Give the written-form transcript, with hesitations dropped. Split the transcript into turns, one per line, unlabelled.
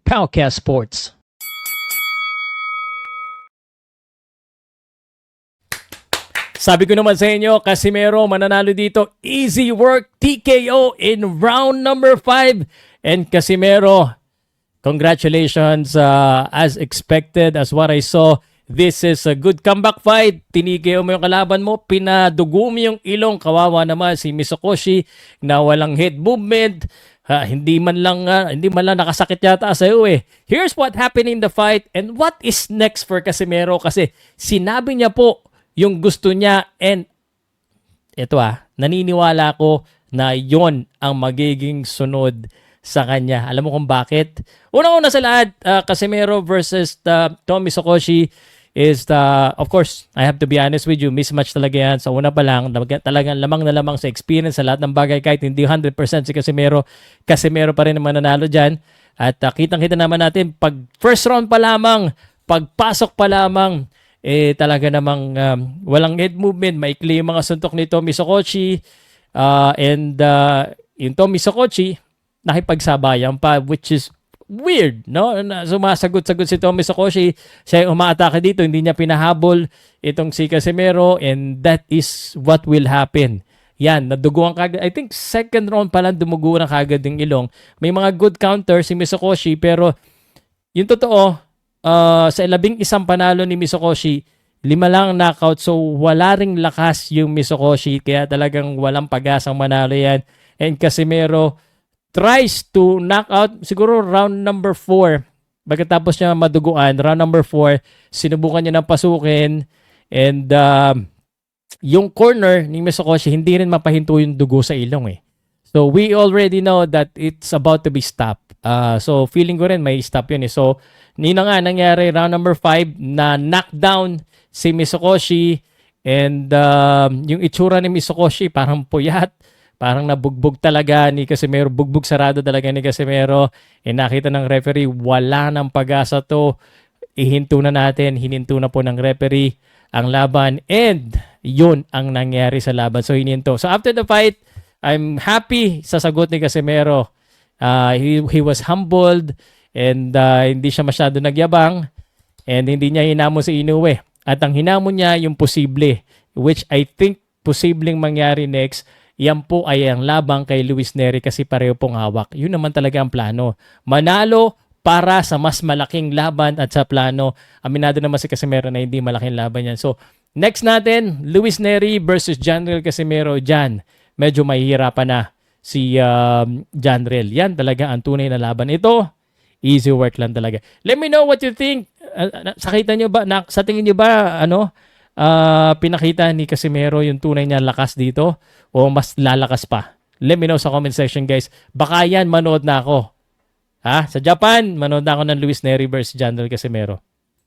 Powercast Sports. Sabi ko naman sa inyo, Casimero mananalo dito. Easy work, TKO in round number 5. And Casimero, congratulations, as expected, as what I saw. This is a good comeback fight. Tinigil mo yung kalaban mo, pinadugo mo yung ilong. Kawawa naman si Misokoshi na walang head movement. Hindi man lang nakasakit yata sa iyo eh. Here's what happened in the fight and what is next for Casimero kasi sinabi niya po yung gusto niya and ito naniniwala ko na yon ang magiging sunod sa kanya. Alam mo kung bakit? Unang-una sa lahat, Casimero versus Tommy Misokoshi is of course, I have to be honest with you, mismatch talaga yan. Sa una pa lang, talagang lamang na lamang sa experience sa lahat ng bagay kahit hindi 100% si Casimero. Casimero pa rin naman nanalo dyan. At kitang-kita naman natin, pag first round pa lamang, pagpasok pa lamang, talaga namang walang head movement, maikli yung mga suntok ni Tommy Misokoshi. And yung Tommy Misokoshi, nakipagsabayan pa, which is weird, no? Sumasagot-sagot si Tommy Misokoshi. Siya yung umaatake dito, hindi niya pinahabol itong si Casimero, and that is what will happen. Yan, naduguan kagad. I think second round pa lang dumugo na kagad yung ilong. May mga good counter si Misokoshi, pero yung totoo, sa 11 panalo ni Misokoshi, 5 lang knockout, so wala ring lakas yung Misokoshi, kaya talagang walang pag-asang manalo yan. And Casimero tries to knock out siguro round number 4. Pagkatapos niya maduguan, round number 4, sinubukan niya ng pasukin, and yung corner ni Misokoshi, hindi rin mapahinto yung dugo sa ilong eh. So we already know that it's about to be stopped. So feeling ko rin may stop yun eh. So nina nga nangyari round number 5 na knockdown si Misokoshi, and yung itsura ni Misokoshi parang puyat, parang nabugbog talaga ni Casimero, bugbog sarado talaga ni Casimero. Nakita ng referee wala nang pag-asa to, ihinto na natin, hininto na po ng referee ang laban, and yun ang nangyari sa laban. So hininto. So after the fight, I'm happy sa sagot ni Casimero. He was humbled, and hindi siya masyado nagyabang, and hindi niya hinamon si Inoue. At ang hinamon niya yung posible, which I think posibleng mangyari next, yan po ay ang labang kay Luis Nery kasi pareho pong hawak. Yun naman talaga ang plano. Manalo para sa mas malaking laban, at sa plano, aminado naman si Casimero na hindi malaking laban yan. So next natin, Luis Nery versus Janriel Casimero. Jan, medyo mahihirapan na si Janriel. Yan talaga ang tunay na laban. Ito, easy work lang talaga. Let me know what you think. Sa tingin niyo ba pinakita ni Casimero yung tunay niya lakas dito o mas lalakas pa? Let me know sa comment section, guys. Baka yan manood na ako. Sa Japan, manood na ako ng Luis Nery versus Janriel Casimero.